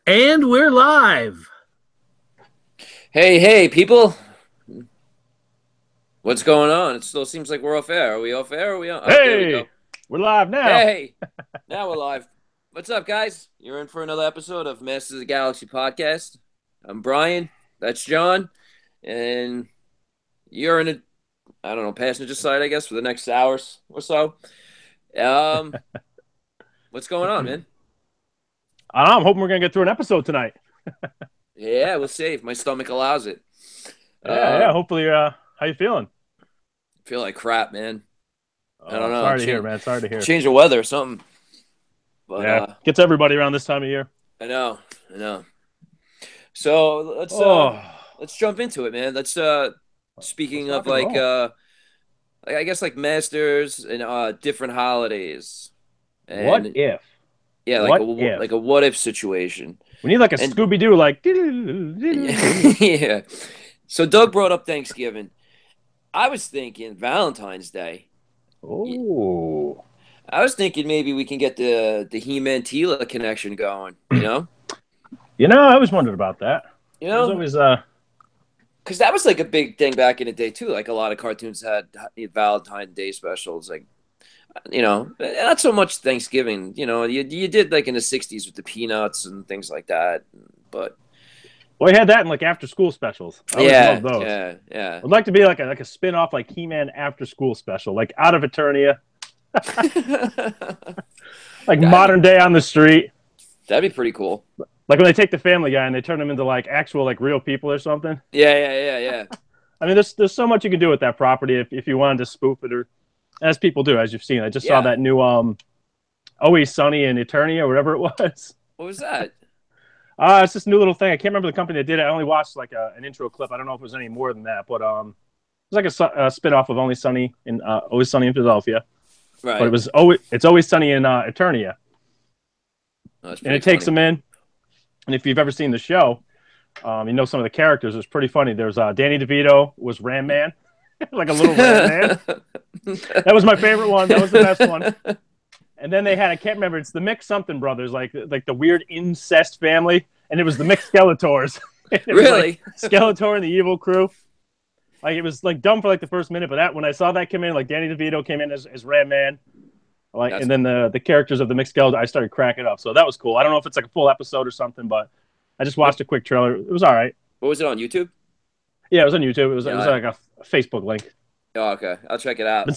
And we're live. Hey, hey, people. What's going on? It still seems like we're off air. Are we off air? Are we on? Oh, there we Hey, go. we're live now. Hey, now we're live. What's up, guys? You're in for another episode of Masters of the Galaxy podcast. I'm Brian. That's John. And you're in a, I don't know, passenger side, I guess, for the next hours or so. Um, what's going on, man? I'm hoping we're gonna get through an episode tonight. Yeah, we'll see if my stomach allows it. Yeah. Um, Hopefully, how you feeling? feel like crap, man. I don't Oh, know. sorry to hear, Change, man. Sorry to hear. change the weather or something. But Yeah, gets everybody around this time of year. I know, I know. So Oh, let's jump into it, man. let's Speaking of rock and roll. like, I guess like masters and different holidays What and if? yeah, What if? like a what if situation. We need like a And Scooby Doo, like. yeah. So Doug brought up Thanksgiving. I was thinking Valentine's Day. Oh, I was thinking maybe we can get the He-Man Tila connection going, I always wondered about that. You It was know? always Because that was like a big thing back in the day too. Like a lot of cartoons had Valentine's Day specials. Like not so much Thanksgiving. You did like in the '60s with the Peanuts and things like that. But well, we had that in like after school specials. I always yeah, loved those. yeah, yeah. I'd like to be like a spin off like He-Man after school special, like Out of Eternia, like that'd be modern day on the street. that'd be pretty cool. Like when they take the Family Guy and they turn them into like actual like real people or something. Yeah, yeah, yeah, yeah. I mean, there's so much you can do with that property if you wanted to spoof it or as people do, as you've seen. I just saw Yeah. that new Always Sunny in Eternia or whatever it was. What was that? It's this new little thing. I can't remember the company that did it. I only watched like an intro clip. I don't know if it was any more than that, but it's like a spin off of Only Sunny in Always Sunny in Philadelphia. But Right. it's Always Sunny in Eternia, Oh, that's and pretty it takes funny. them in. And if you've ever seen the show, some of the characters. It's pretty funny. There's Danny DeVito was Ram Man, like a little Ram Man. That was my favorite one. That was the best one. And then they had, I can't remember, it's the Mick something brothers, like the weird incest family, and it was the Mick Skeletors. It was like Really? Skeletor and the Evil Crew. Like it was like dumb for like the first minute, but that when I saw that come in, like Danny DeVito came in as Ram Man, like, That's and then the characters of the Mick Skeletor, I started cracking up. So that was cool. I don't know if it's like a full episode or something, but I just what? watched a quick trailer. It was all right. What was it on YouTube? Yeah, it was on YouTube. It Yeah. was like a Facebook link. Oh, okay. I'll check it out. Been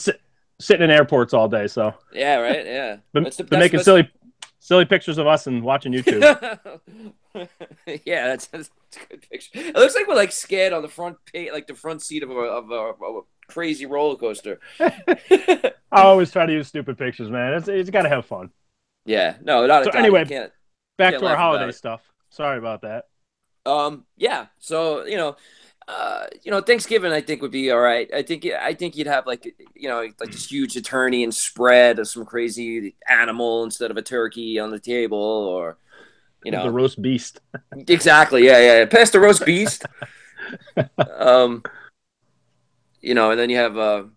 sitting in airports all day, so Yeah. Right. Yeah. been, That's the been that's making the best. silly pictures of us and watching YouTube. Yeah, that's a good picture. It looks like we're like scared on the front page, like the front seat of a crazy roller coaster. I always try to use stupid pictures, man. It's got to have fun. Yeah, no, without a So doubt, you anyway, can't back can't to our laugh about holiday it. stuff. Sorry about that. Yeah. So Thanksgiving I think would be all right. I think you'd have like like this huge attorney and spread of some crazy animal instead of a turkey on the table, or you The know roast beast. exactly. Yeah, yeah. Pass the roast beast. Um, and then you have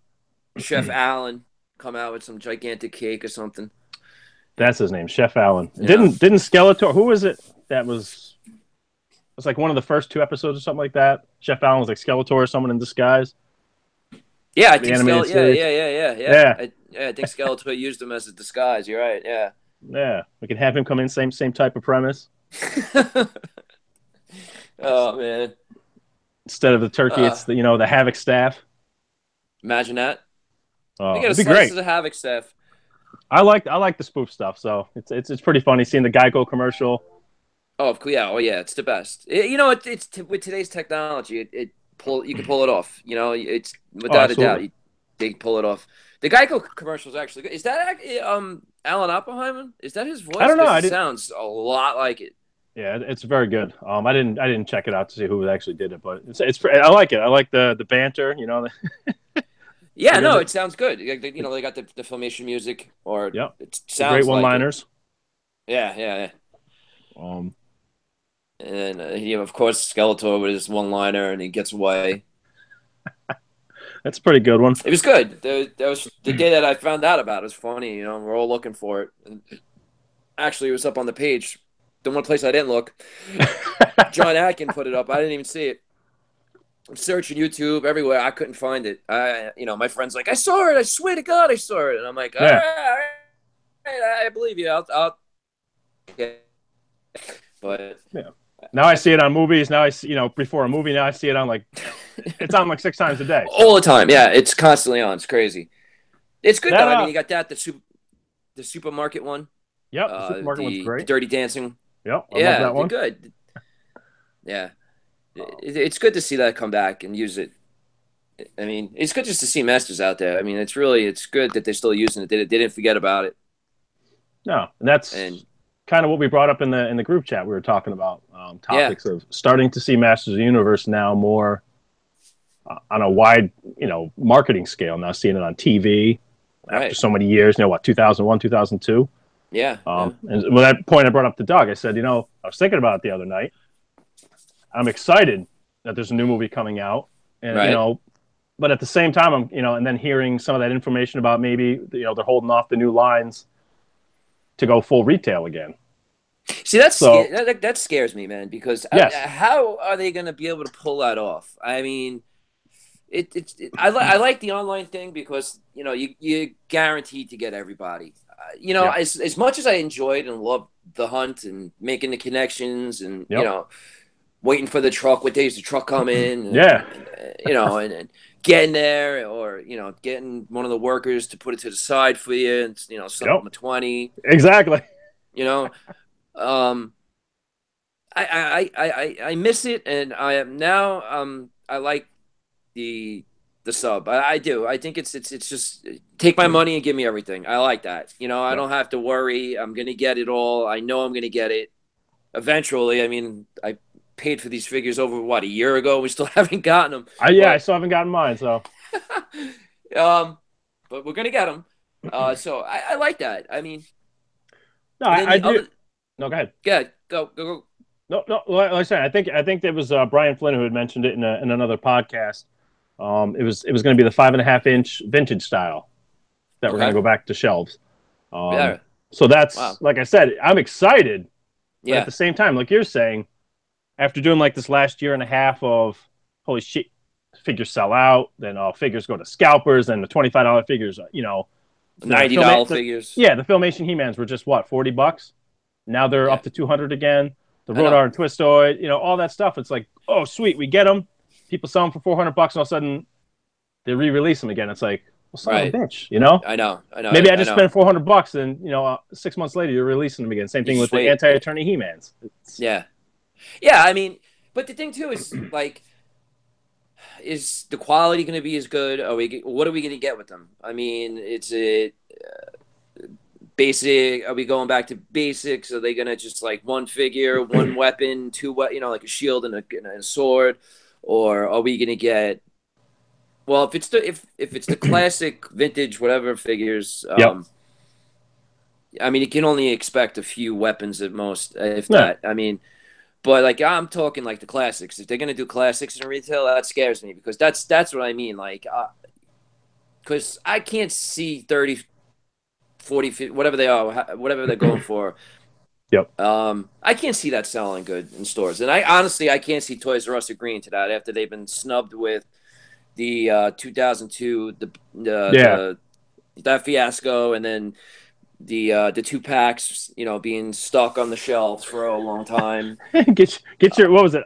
Chef Allen come out with some gigantic cake or something. That's his name, Chef Allen. You know, Didn't Skeletor? Who was it? That was it was like one of the first two episodes or something like that. Chef Allen was like Skeletor or someone in disguise. yeah, I The think animated Yeah, series. yeah, yeah, yeah, yeah. Yeah, I think Skeletor used him as a disguise. You're right. Yeah. yeah. We can have him come in, same type of premise. Oh man. Instead of the turkey, Uh, it's the Havoc staff. imagine that. They Oh, got a it'd be slice great. of the havoc stuff. I like the spoof stuff, so it's pretty funny seeing the Geico commercial. Oh, yeah. Oh, yeah. It's the best. With today's technology, you can pull it off. It's Oh, without a doubt, absolutely. they can pull it off. The Geico commercial is actually good. Is that Alan Oppenheimer? Is that his I voice? don't know. Because I it didn't. sounds a lot like it. Yeah, it's very good. I didn't check it out to see who actually did it, but I like it. I like the banter. Yeah, You guys, no, it sounds good. They got the filmation music, or yep, it the great sounds like it. one-liners. Yeah, yeah, yeah. Um, And of course, Skeletor with his one-liner, and he gets away. that's a pretty good one. It was good. That was the day that I found out about it. It was funny. We're all looking for it. And actually, it was up on the page the one place I didn't look. John Atkin put it up. I didn't even see it. I'm searching YouTube everywhere. I couldn't find it. My friend's like, I saw it. I swear to God, I saw it. And I'm like, Yeah. all right, I believe you. I'll. Okay. But Yeah. Now I see it on movies. Now I see, before a movie, now I see it on it's on like 6 times a day. So. All the time. Yeah, it's constantly on. It's crazy. It's good That, though. I mean, you got the supermarket one. Yep, the supermarket one's The great. Dirty Dancing. Yep, I love Yeah, that they're one. good. Yeah, it's good to see that come back and use it. I mean, it's good just to see masters out there. I mean, it's good that they're still using it. They didn't forget about it. No, and that's And kind of what we brought up in the group chat. We were talking about yeah, topics of starting to see Masters of the Universe now more on a wide, marketing scale. Now seeing it on TV after right. so many years. 2001, 2002. Yeah, yeah. And with that point I brought up to Doug, I said, I was thinking about it the other night. I'm excited that there's a new movie coming out, and Right. but at the same time, I'm and then hearing some of that information about maybe they're holding off the new lines to go full retail again. See, that's So that scares me, man. Because yes, how are they going to be able to pull that off? I mean, I like the online thing because you're guaranteed to get everybody. yep, As much as I enjoyed and loved the hunt and making the connections and yep, waiting for the truck, what days the truck come in, yeah, and getting there, or getting one of the workers to put it to the side for you, and sell yep, them a 20. exactly. You know, um, I miss it, and I am now I like the sub. I do. I think it's just take my money and give me everything. I like that. I Yep. don't have to worry. I'm gonna get it all. I know I'm gonna get it eventually. I mean, I paid for these figures over a year ago. We still haven't gotten them, I but still haven't gotten mine. So um, but we're gonna get them. So I like that. I mean, no, and then I the do. other, No, go ahead. yeah, go. No, no. Like I said, I think there was Brian Flynn who had mentioned it in another podcast. It was going to be the 5.5-inch vintage style that we're going to Okay, go back to shelves. Um, yeah, so that's wow, like I said, I'm excited, but at yeah, the same time, like you're saying, after doing like this last year and a half of holy shit, figures sell out, then figures go to scalpers, and the $25 figures, the $90 figures. yeah, the Filmation He-Mans were just what, $40. Now they're Yeah, up to 200 again. The I know. Rodar and Twistoid, all that stuff. It's like, oh sweet, we get them. People sell them for $400, and all of a sudden they re-release them again. It's like, well, son of a Right. bitch. I know. I know. Maybe I I just know. spent $400, and 6 months later you're releasing them again. Same You thing with just the wait. Anti-Attorney He-Mans. Yeah. Yeah. I mean, but the thing too is like, is the quality going to be as good? What are we going to get with them? I mean, it's a basic. Are we going back to basics? Are they going to just like one figure, one weapon, two, like a shield and a sword, or are we going to get? Well, if it's the classic vintage whatever figures, Yep. I mean, you can only expect a few weapons at most, if Yeah. that. I mean, but like I'm talking like the classics. If they're gonna do classics in retail, that scares me because that's what I mean. Like, because I can't see 30, 40, 50, whatever they are, whatever they're going for. Yep. I can't see that selling good in stores, and I can't see Toys R Us agreeing to that after they've been snubbed with the 2002 Yeah. that fiasco, and then the 2 packs, being stuck on the shelves for a long time. get your what was it?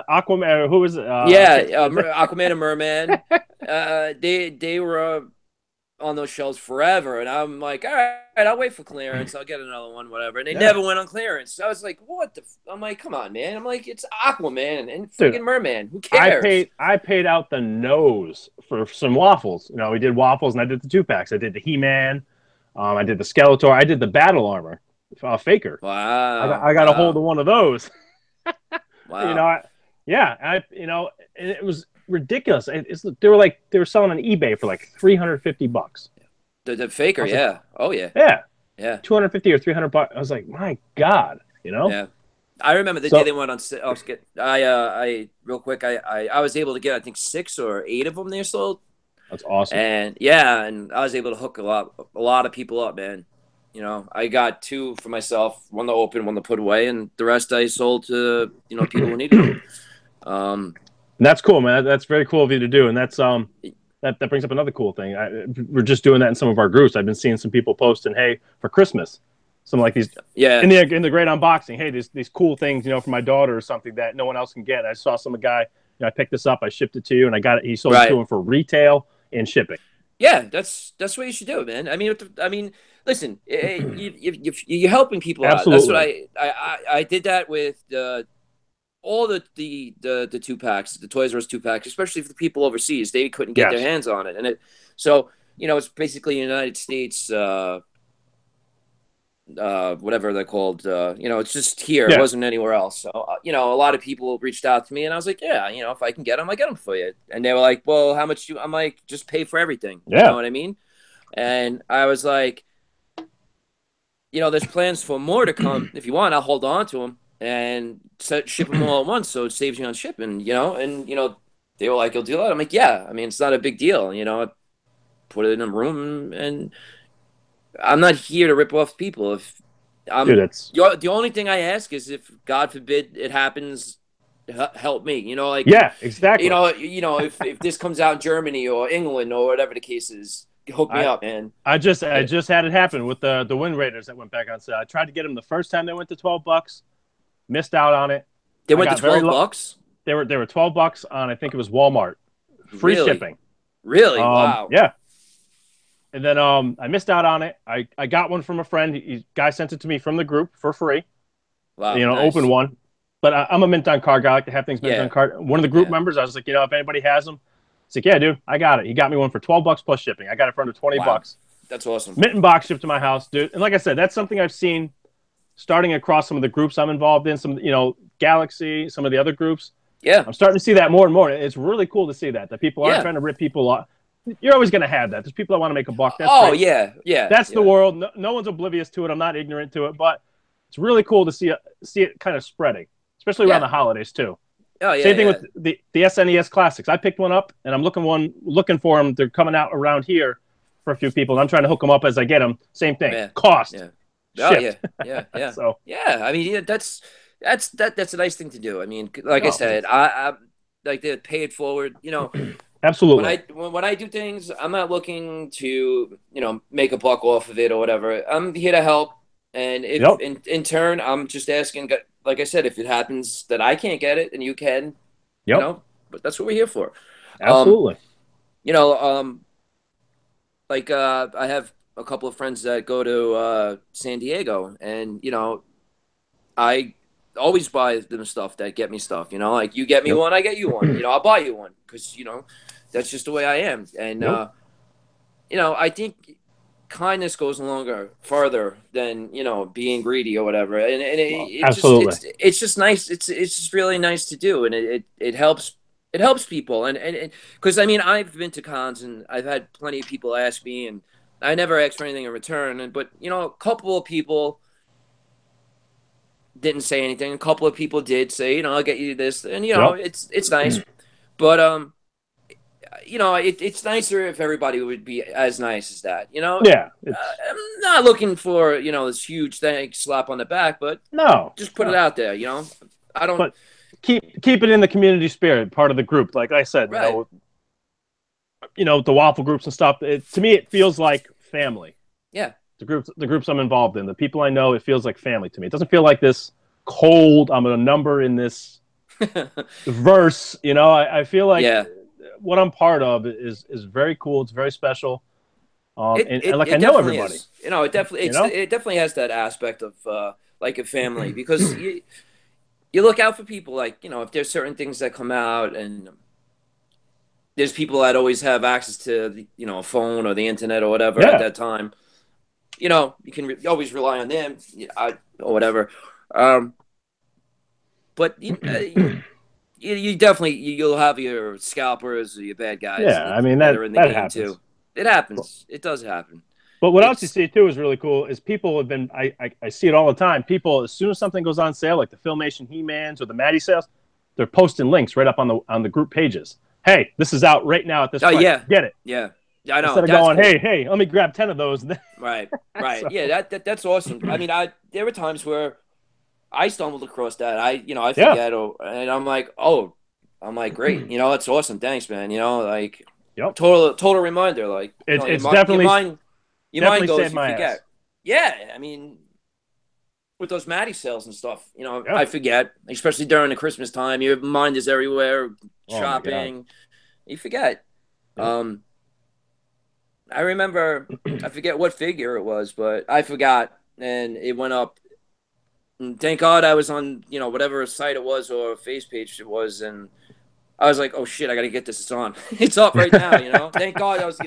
Aquaman. Who was it? Yeah, Aquaman and Merman. They were on those shelves forever, and I'm like, all right, I'll wait for clearance. I'll get another one, whatever. And they Yeah. never went on clearance. So I was like, what the? I'm like, come on, man. I'm like, it's Aquaman and Dude, freaking Merman. Who I cares? paid out the nose for some waffles. We did waffles, and I did the 2 packs. I did the He-Man. I did the Skeletor. I did the battle armor, Faker. Wow, I got a hold wow, of one of those. you know, wow. I, yeah, and it was ridiculous. They were selling on eBay for like $350. The I faker, was like, yeah. Oh yeah, yeah, yeah, 250 or $300. I was like, my God. yeah. I remember the day So they went on. I real quick. I was able to get I think 6 or 8 of them there sold. that's awesome. And yeah, and I was able to hook a lot of people up, man. I got two for myself, one to open, one to put away, and the rest I sold to people who needed them. And that's cool, man. That's very cool of you to do. And that brings up another cool thing. We're just doing that in some of our groups. I've been seeing some people posting, hey, for Christmas, some like these Yeah, in the great unboxing. Hey, these cool things, for my daughter or something that no one else can get. I saw some guy, I picked this up, I shipped it to you, and I got it. He sold it to right. him for retail and shipping. Yeah, that's what you should do, man. Listen, you're helping people out. That's what Absolutely. I did that with all the two packs, the Toys R Us two packs, especially for the people overseas. They couldn't get their Yes. hands on it, and so it's basically United States. Whatever they're called. It's just here. It Yeah. wasn't anywhere else. So, a lot of people reached out to me, and I was like, yeah, if I can get them, I get them for you. And they were like, well, how much I'm like, just pay for everything. You know Yeah. what I mean? And I was like, there's plans for more to come. If you want, I'll hold on to them and ship them all at once, so it saves you on shipping. They were like, you'll do that. I'm like, yeah. I mean, it's not a big deal. I put it in a room and I'm not here to rip off people. If Dude, the only thing I ask is if God forbid it happens, help me. yeah, exactly. If this comes out in Germany or England or whatever the case is, hook me I up, man. I just had it happen with the Wind Raiders that went back on sale. I tried to get them the first time they went to $12, missed out on it. They I went to got very $12. they were $12 on, I think it was Walmart, free Really, shipping. really, wow, Yeah. And then I missed out on it. I got one from a friend. Guy sent it to me from the group for free. wow, Open nice. one. But I'm a mint on card guy. I like to have things mint on Yeah, card. One of the group yeah, members, I was like, if anybody has them, it's like, yeah, dude, I got it. He got me one for $12 plus shipping. I got it for under 20 wow, bucks. that's awesome. Mint and box shipped to my house, dude. And like I said, that's something I've seen starting across some of the groups I'm involved in. Some, Galaxy, some of the other groups. Yeah, I'm starting to see that more and more. It's really cool to see that people aren't yeah. trying to rip people off. You're always going to have that. There's people that want to make a buck. That's Oh great. yeah, yeah, That's the yeah, world. No one's oblivious to it. I'm not ignorant to it, but it's really cool to see it kind of spreading, especially around yeah. the holidays too. Oh yeah, Same thing yeah. with the SNES classics. I picked one up, and I'm looking for them. They're coming out around here for a few people, and I'm trying to hook them up as I get them. Same thing, Yeah, cost, yeah. Oh yeah, shipped. yeah, yeah, So, yeah. I mean, yeah, that's a nice thing to do. I mean, like I no, said, I like to pay it forward. When absolutely. I do things, I'm not looking to make a buck off of it or whatever. I'm here to help, and if Yep, in turn, I'm just asking. Like I said, if it happens that I can't get it and you can, yep, but that's what we're here for. Um, absolutely. you know, like I have a couple of friends that go to San Diego, and I always buy them stuff that get me stuff. Like you get me Yep, one, I get you one. I'll buy you one because that's just the way I am. And yep, I think kindness goes longer farther than being greedy or whatever. And it just absolutely. it's just nice. It's just really nice to do, and it helps. It helps people, and because I mean I've been to cons and I've had plenty of people ask me, and I never asked for anything in return. But a couple of people didn't say anything. A couple of people did say, I'll get you this, and Yep, it's nice. But it's nicer if everybody would be as nice as that. yeah. It's I'm not looking for this huge thanks slap on the back, but no, just put it no. out there. I don't. But keep it in the community spirit, part of the group. Like I said, Right. The waffle groups and stuff. To me, it feels like family. Yeah. The groups I'm involved in, the people I know, it feels like family to me. It doesn't feel like this cold. I'm a number in this verse. I feel like Yeah. what I'm part of is very cool. It's very special. And like I It know definitely everybody. is. It definitely it definitely has that aspect of like a family because you look out for people. Like if there's certain things that come out and there's people that always have access to a phone or the internet or whatever at Yeah, that time. You can always rely on them or whatever. Um, but you definitely you'll have your scalpers or your bad guys yeah. I mean that are in the that game happens. too. It happens. It does happen. But what else you It's see too is really cool is people have been I see it all the time. People, as soon as something goes on sale, like the Filmation He-Mans or the Maddie sales, they're posting links right up on the group pages. Hey, this is out right now at this oh price. yeah, Get it. yeah, I know instead of that's going, cool. hey, let me grab 10 of those. Right, right. So, Yeah, that's awesome. I mean, there were times where I stumbled across that. I yeah, forget, and I'm like, oh, I'm like, great. That's awesome. Thanks, man. Like, yep. total reminder. Like, It's your mind definitely goes, saved you my ass. forget. Yeah, I mean, with those Maddie sales and stuff, Yeah. I forget, especially during the Christmas time. Your mind is everywhere, Oh my god. shopping. You forget. Yep. Um, I remember, I forget what figure it was, but I forgot, and it went up. And thank God I was on, whatever site it was or face page it was, and I was like, oh shit, I got to get this. It's on. It's up right now. Thank God I was,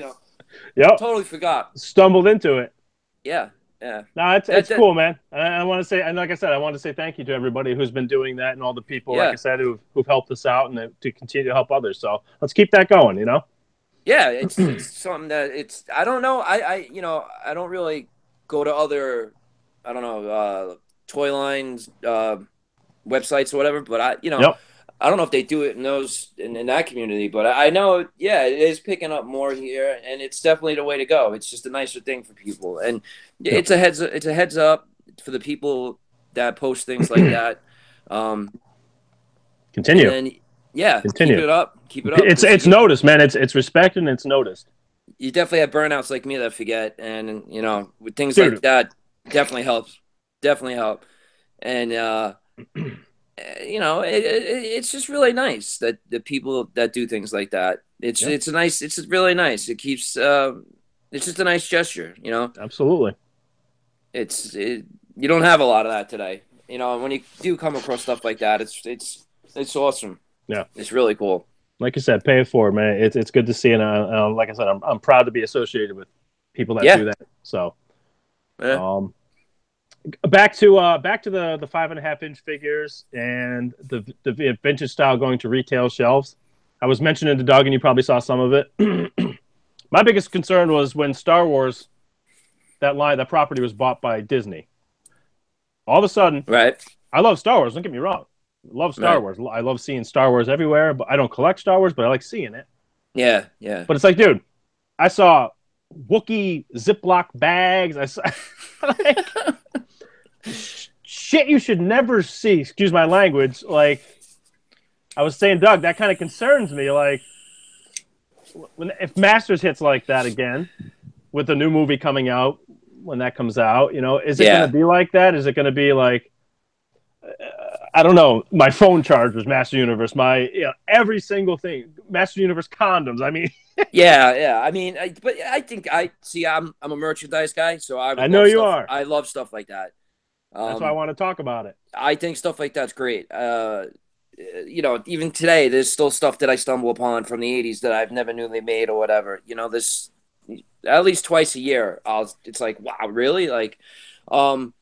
Yep. totally forgot. Stumbled into it. Yeah, yeah. No, That it's that cool, man. I want to say, and like I said, I want to say thank you to everybody who's been doing that, and all the people, like I yeah. said, who've helped us out, and to continue to help others. So let's keep that going. Yeah, it's something that I don't know. I don't really go to other, I don't know, toy lines websites or whatever, but Yep. I don't know if they do it in those in that community, but I know, yeah, it is picking up more here, and it's definitely the way to go. It's just a nicer thing for people, and Yep. it's a heads up for the people that post things like that. Um, and Continue. then yeah, Continue. keep it up, It's because it's noticed, man. It's respected and it's noticed, you definitely have burnouts like me that forget, and with things like dude. that, definitely helps, definitely help, and it's just really nice that the people that do things like that. Yeah, It's really nice. It keeps it's just a nice gesture. absolutely. You don't have a lot of that today. When you do come across stuff like that, it's awesome. Yeah, It's really cool. like you said, pay it forward, man. It's good to see, and like I said, I'm proud to be associated with people that do Yeah, that. So, yeah. um, back to the 5.5 inch figures and the vintage style going to retail shelves. I was mentioning to Doug, and you probably saw some of it. My biggest concern was when Star Wars, that property was bought by Disney. All of a sudden, Right, I love Star Wars. Don't get me wrong. I love Star right. Wars. I love seeing Star Wars everywhere, but I don't collect Star Wars, but I like seeing it. Yeah, yeah. But it's like, dude, I saw Wookiee Ziploc bags. I saw like shit you should never see. Excuse my language. Like I was saying, Doug, that kind of concerns me. Like if Masters hits like that again with a new movie coming out when that comes out, is it going to Yeah, be like that? Is it going to be like I don't know. My phone charge was Master Universe. My every single thing, Master Universe condoms. I mean, yeah, yeah. I mean, but I think I see. I'm a merchandise guy, so I I would know love you stuff. are. I love stuff like that. That's why I Um, want to talk about it. I think stuff like that's great. Even today, there's still stuff that I stumble upon from the '80s that I've never knew they made or whatever. This at least twice a year. It's like, wow, really? Like, um,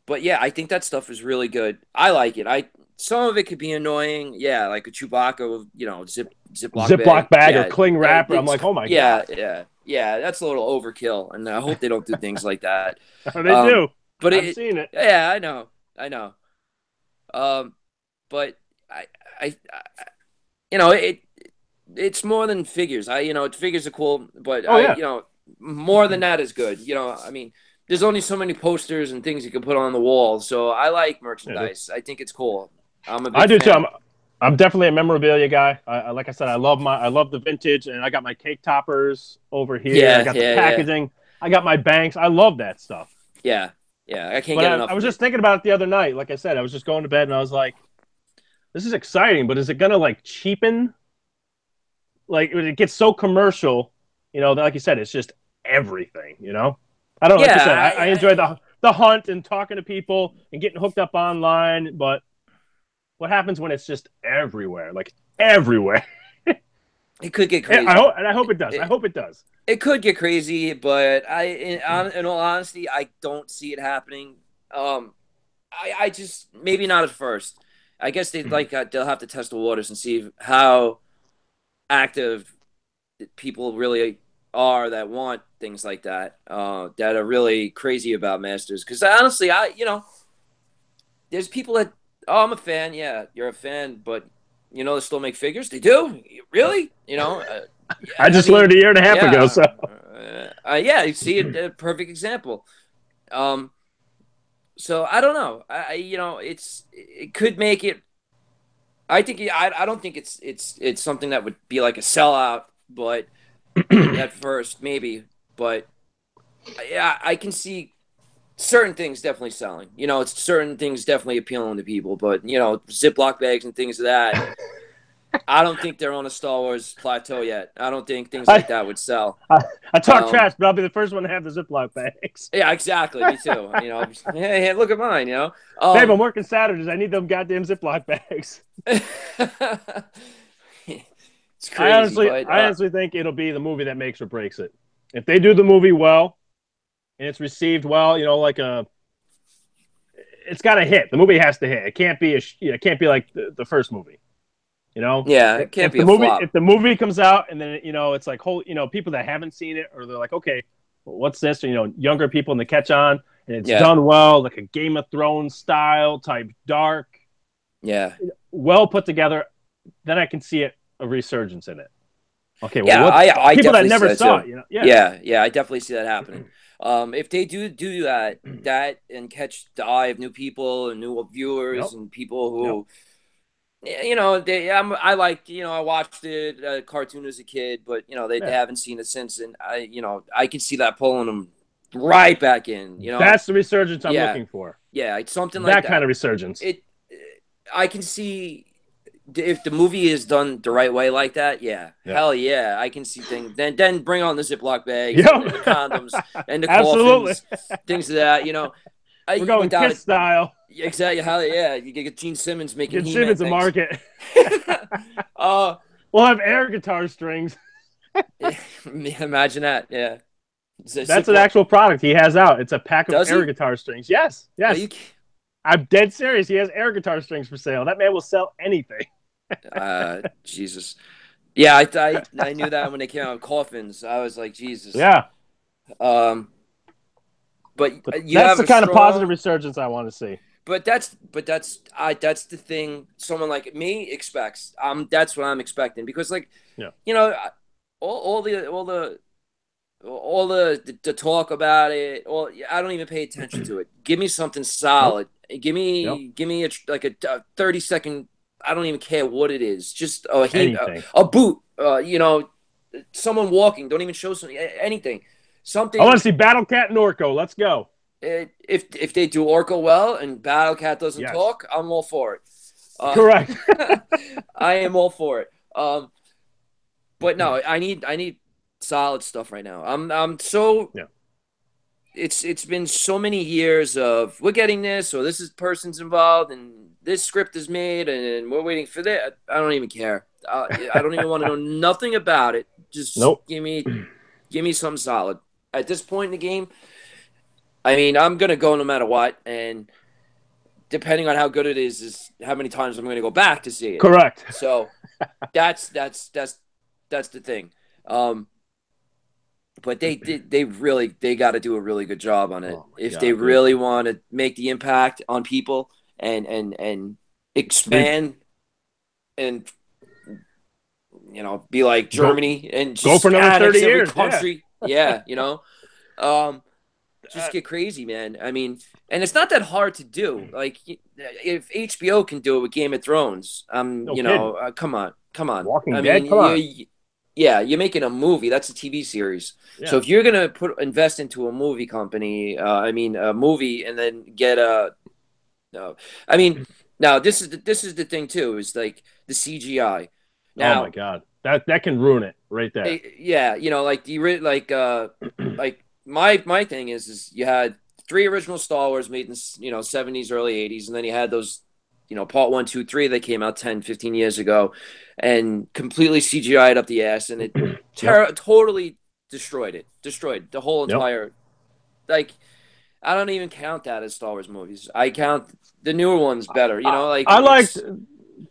but yeah, I think that stuff is really good. I like it. Some of it could be annoying. Yeah, like a Chewbacca with Ziploc Ziploc bag. bag or Yeah, cling wrapper. I'm it's like, oh my yeah, god, yeah, yeah. That's a little overkill, and I hope they don't do things like that. they Um, do. but I've seen it. yeah, I know. Um, but I, I it's more than figures. Figures are cool, but Oh yeah, more than that is good. I mean, there's only so many posters and things you can put on the wall. So I like yeah. merchandise. I think it's cool. I'm a I big do too. fan. I'm definitely a memorabilia guy. Like I said, I love the vintage, and I got my cake toppers over here. I Yeah, got the yeah, yeah, packaging. I got my banks. I love that stuff. yeah, yeah. I can't But get I enough was of just it. thinking about it the other night. Like I said, I was just going to bed, and I was like, "This is exciting, but is it gonna like cheapen? Like when it gets so commercial, that, like you said, it's just everything. I don't know. Like you said, Yeah, I enjoy the hunt and talking to people and getting hooked up online, but what happens when it's just everywhere, like everywhere? it could get I crazy. hope, and I hope it does. I It, hope it does. it could get crazy, but in all honesty, I don't see it happening. I just maybe not at first. I guess they'll have to test the waters and see how active people really are that want things like that. That are really crazy about Masters. Because honestly, there's people that I'm a fan. Yeah, you're a fan, but they still make figures. They do, really. I just learned a year and a half ago. So yeah, you see a perfect example. So I don't know. It could make it. I don't think it's something that would be like a sellout, but at first maybe. But yeah, I can see certain things definitely selling. It's certain things definitely appealing to people. But Ziploc bags and things of that. I don't think they're on a Star Wars plateau yet. I don't think things like that would sell. I talk trash, but I'll be the first one to have the Ziploc bags. Yeah, exactly. Me too. Hey, look at mine. Babe, I'm working Saturdays. I need them goddamn Ziploc bags. It's crazy. I honestly think it'll be the movie that makes or breaks it. If they do the movie well and it's received well, it's got to hit. The movie has to hit. It can't be it can't be like the first movie. Yeah, it can't be a movie. flop. If the movie comes out and then it's like people that haven't seen it, or they're like, okay, what's this? Or, younger people and they catch on and it's done well, like a Game of Thrones style type, dark, well put together. Then I can see a resurgence in it. Okay, well, I people that definitely never see that saw too. it, I definitely see that happening. If they do that and catch the eye of new people and new viewers and people who. I watched it cartoon as a kid, but they haven't seen it since, and I can see that pulling them right back in. That's the resurgence I'm looking for. Yeah, it's something like that kind of resurgence. I can see if the movie is done the right way like that. Hell yeah, I can see things. Then bring on the Ziploc bags, and the condoms, and the coffins, things of that. We're going Kiss style. Exactly. Hell yeah. You get Gene Simmons making Gene Simmons a market. We'll have air guitar strings. Imagine that. Yeah. That's an actual product he has out. It's a pack of air guitar strings. Yes. I'm dead serious. He has air guitar strings for sale. That man will sell anything. Jesus. Yeah, I knew that when they came out with coffins. I was like, Jesus. Yeah. But that's the kind of positive resurgence I want to see. But that's the thing someone like me expects. That's what I'm expecting, because all the talk about it. I don't even pay attention to it. Give me something solid. Nope. Give me a 30-second. I don't even care what it is. Just a boot. Someone walking. Don't even show anything. Something. I want to see Battle Cat and Orko. Let's go. If they do Orko well and Battle Cat doesn't talk, I'm all for it. Correct. I am all for it. But no, I need solid stuff right now. I'm so. Yeah. It's been so many years of we're getting this, or this person's involved and this script is made and we're waiting for that. I don't even care. I don't even want to know nothing about it. Just give me something solid. At this point in the game, I mean, I'm going to go no matter what, and depending on how good it is how many times I'm going to go back to see it. Correct. So that's the thing. But they got to do a really good job on it if they really want to make the impact on people and expand and be like Germany and just go for another 30 years. Country. Yeah, just get crazy, man. I mean, and it's not that hard to do. Like, if HBO can do it with Game of Thrones, come on. Walking Dead, come on. You're making a movie. That's a TV series. Yeah. So if you're gonna invest into a movie company, a movie, and then get now this is the thing too. Is like the CGI. Now, oh my God, that can ruin it right there. Yeah, my thing is you had 3 original Star Wars made in 70s, early 80s, and then you had those part 1, 2, 3 that came out 10, 15 years ago, and completely CGI'd up the ass, and it totally destroyed the whole entire. Like, I don't even count that as Star Wars movies. I count the newer ones better. I liked.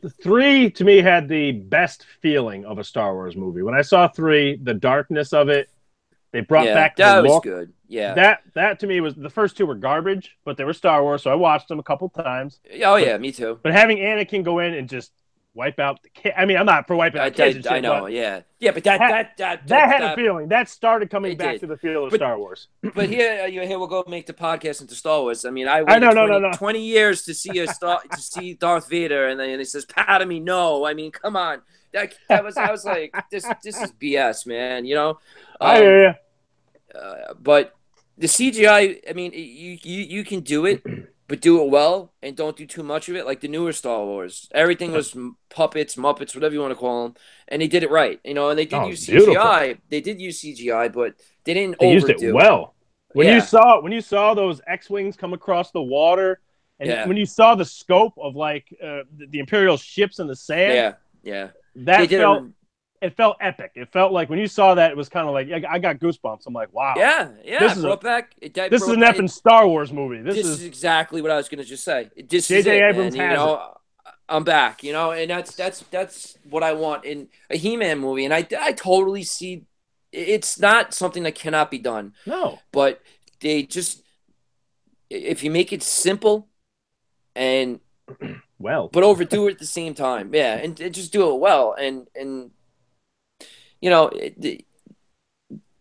The 3 to me had the best feeling of a Star Wars movie. When I saw 3, the darkness of it, they brought back the that look. Was good. Yeah, that to me was the first 2 were garbage, but they were Star Wars, so I watched them a couple times. Oh yeah, me too. But having Anakin go in and just wipe out the kid. I mean, I'm not for wiping out kids and shit, I know, but yeah, but that had a feeling. That started coming it back did. to the field of But Star Wars. But here, here we'll go make the podcast into Star Wars. I mean, I I waited know, no. 20 years to see to see Darth Vader, and then he says, "Part of me, no." I mean, come on. I was like, this is BS, man. You know. I hear you. But the CGI, I mean, you can do it, but do it well, and don't do too much of it. Like the newer Star Wars, everything was puppets, Muppets, whatever you want to call them, and they did it right. You know, and they did use beautiful. CGI. They did use CGI, but they didn't They overdo used it well. When yeah. you saw those X-wings come across the water, and when you saw the scope of like the Imperial ships in the sand, it felt epic. It felt like when you saw that, it was kind of like I got goosebumps. I'm like, wow, this is an effing Star Wars movie. This is exactly what I was going to just say. This J.J. is Abrams man. has it. I'm back, you know, and that's what I want in a He-Man movie, and I totally see. It's not something that cannot be done. No, but they just if you make it simple and but overdo it at the same time, and just do it well, and you know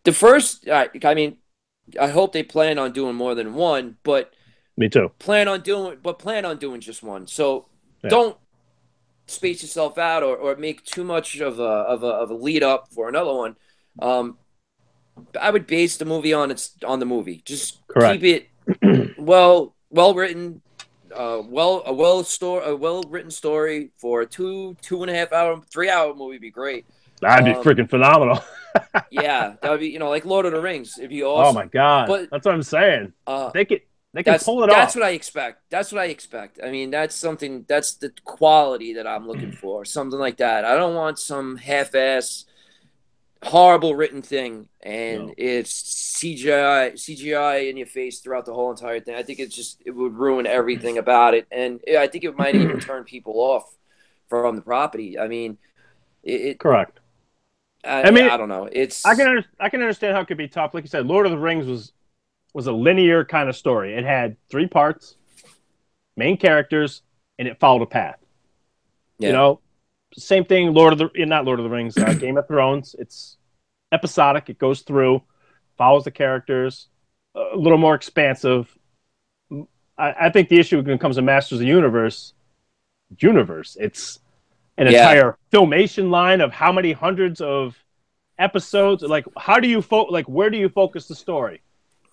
the first. I mean, I hope they plan on doing more than one, but me too. Plan on doing just one. So don't space yourself out or make too much of a lead up for another one. I would base the movie on the movie. Just keep it well written, a well written story for a 2.5 hour, 3 hour movie would be great. That'd be freaking phenomenal. Yeah, that would be like Lord of the Rings. It'd be awesome. Oh my god, but that's what I'm saying. They can pull it off. That's what I expect. I mean, that's the quality that I'm looking for. Something like that. I don't want some half-ass, horrible written thing, and it's CGI in your face throughout the whole entire thing. I think it would ruin everything about it, and I think it might even turn people off from the property. I mean, correct. I mean, I don't know. I can understand how it could be tough. Like you said, Lord of the Rings was a linear kind of story. It had 3 parts, main characters, and it followed a path. Yeah. You know, same thing. Not Lord of the Rings, Game of Thrones. It's episodic. It goes through, follows the characters, a little more expansive. I think the issue when it comes to Masters of the Universe, it's an entire filmation line of how many hundreds of episodes. Like, how do you where do you focus the story?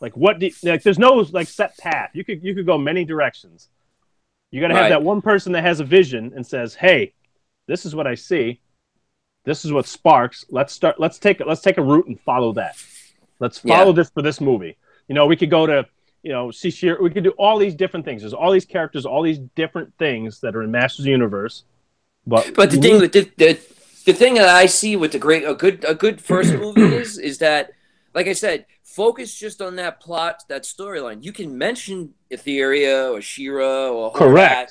Like, there's no set path. You could go many directions. You got to have that one person that has a vision and says, "Hey, this is what I see. This is what sparks. Let's take a route and follow that. Let's follow this for this movie." You know, we could go to we could do all these different things. There's all these characters, all these different things that are in Masters of the Universe. But the thing that I see with a good first movie is that, like I said, focus just on that plot, that storyline. You can mention Etheria or She-Ra or Hordak.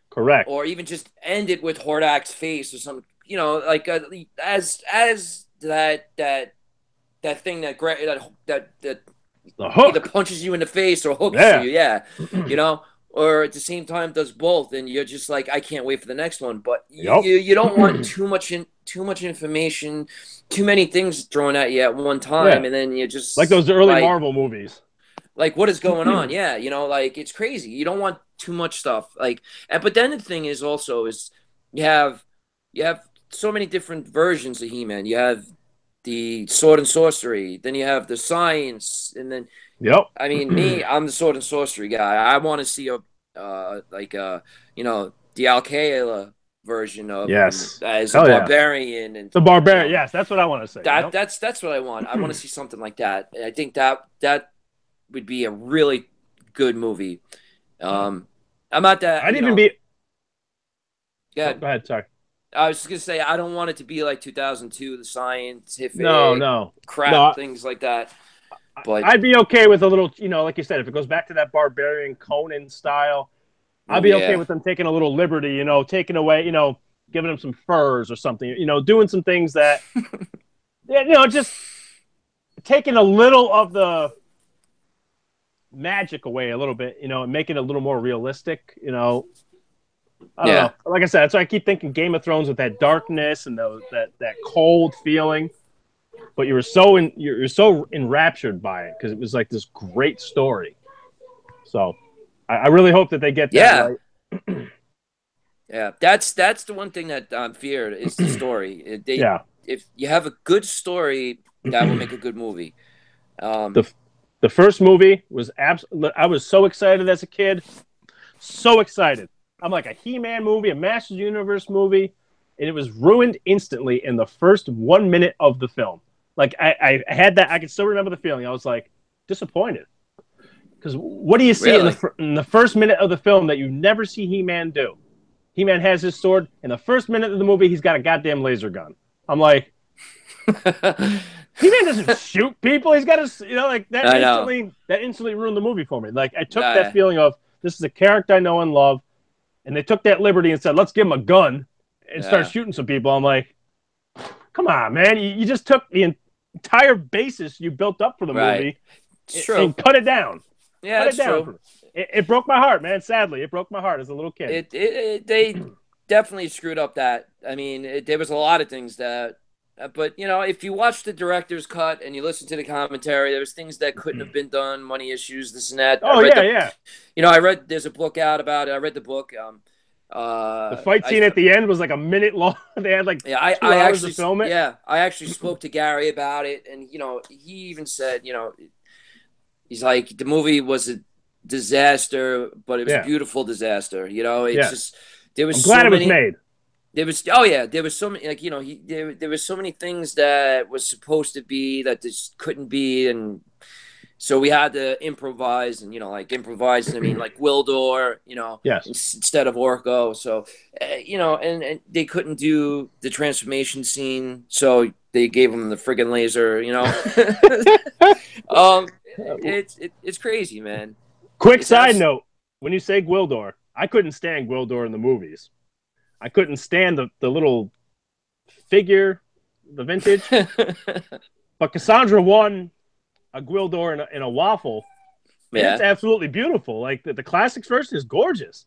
Correct. Or even just end it with Hordak's face or something. You know, like as that thing that the hook either punches you in the face or hooks you. You know, or at the same time does both, and you're just like, I can't wait for the next one. But you don't want too much information, too many things thrown at you at one time, and then you just like those early Marvel movies. Like, what is going on? Yeah, you know, like, it's crazy. You don't want too much stuff. But then the thing is also you have so many different versions of He-Man. You have the sword and sorcery, then you have the science, and then I mean, I'm the sword and sorcery guy. I want to see the Alcala version of as a barbarian and the barbarian. Yes, that's what I want to say. That's what I want. I want to see something like that. And I think that would be a really good movie. I'm not that. I'd even be. Yeah, go ahead. Sorry. I was just gonna say I don't want it to be like 2002, the scientific crap, things like that. But I'd be okay with a little, like you said, if it goes back to that barbarian Conan style, I'd be okay with them taking a little liberty, taking away, giving them some furs or something, doing some things that, just taking a little of the magic away a little bit, and making it a little more realistic, I don't know. Like I said, that's why I keep thinking Game of Thrones with that darkness and that cold feeling. But you're so enraptured by it because it was like this great story. So I really hope that they get that Yeah. right. Yeah, that's the one thing that I'm feared is the story. Yeah. If you have a good story, that will make a good movie. The the first movie was absolutely. I was so excited as a kid, so excited. I'm like a He-Man movie, a Masters Universe movie, and it was ruined instantly in the first 1 minute of the film. Like I had that. I can still remember the feeling. I was like disappointed because what do you see Really? in the first minute of the film that you never see He-Man do? He-Man has his sword. In the first minute of the movie, he's got a goddamn laser gun. I'm like, He-Man doesn't shoot people. He's got a, like that I know. instantly ruined the movie for me. Like I took that feeling of this is a character I know and love, and they took that liberty and said, let's give him a gun and start shooting some people. I'm like, come on, man. You just took the entire basis you built up for the movie and cut it down. Yeah, it's true. It broke my heart, man. Sadly, it broke my heart as a little kid. They definitely screwed up that. I mean, there was a lot of things that, but if you watch the director's cut and you listen to the commentary, there was things that couldn't have been done, money issues, this and that. Oh yeah. I read there's a book out about it. I read the book. The fight scene at the end was like a minute long. They had like 2 hours to film it. Yeah, I actually spoke to Gary about it, and he even said, he's like the movie was a disaster, but it was a beautiful disaster. It's just there was. I'm glad it was made. There was there was so many there was so many things that was supposed to be that just couldn't be, and so we had to improvise, and improvise. I mean, like Wildor, instead of Orko. So and they couldn't do the transformation scene, so they gave him the friggin' laser. It's crazy, man. Quick side note: when you say Gwildor, I couldn't stand Gwildor in the movies. I couldn't stand the little figure, the vintage. But Cassandra won a Gwildor in a waffle. Yeah, it's absolutely beautiful. Like the classics version is gorgeous.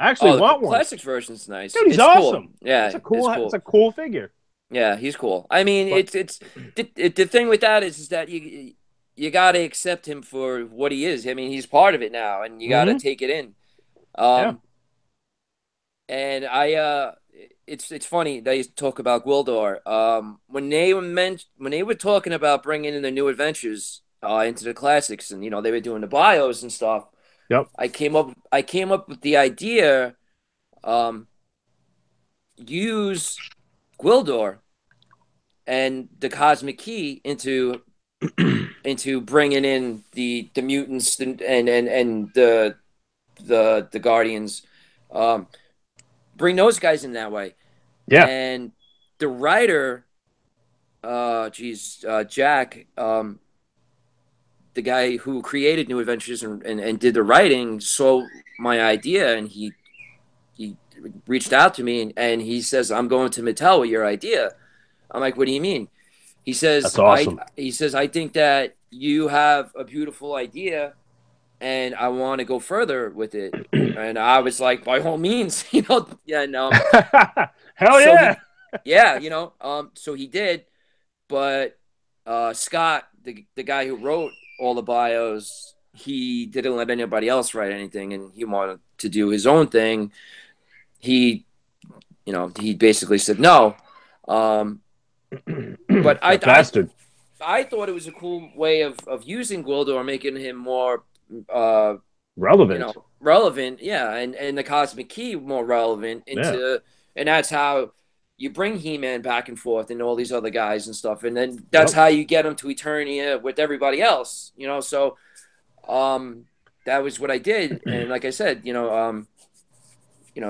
I actually want one. Classics version's nice. Dude, he's awesome. Cool. Yeah, it's a cool figure. Yeah, he's cool. I mean, it's the thing with that is that you got to accept him for what he is. I mean, he's part of it now, and you got to take it in. And it's funny they talk about Gwildor. When they were talking about bringing in the new adventures into the classics, and they were doing the bios and stuff. Yep. I came up with the idea. Use Gwildor and the Cosmic Key into bringing in the mutants and the Guardians. Bring those guys in that way. Yeah. And the writer, Jack, the guy who created New Adventures and did the writing, saw my idea, and he reached out to me and he says, I'm going to Mattel with your idea. I'm like, what do you mean? He says, that's awesome. I think that you have a beautiful idea and I want to go further with it. And I was like, by all means, Hell yeah. So he did. But Scott, the guy who wrote all the bios, he didn't let anybody else write anything, and he wanted to do his own thing. He basically said no. But I thought it was a cool way of using Gwildor, making him more relevant. Relevant, yeah, and the Cosmic Key more relevant and that's how you bring He-Man back and forth and all these other guys and stuff, and then that's how you get him to Eternia with everybody else, So, that was what I did, and like I said,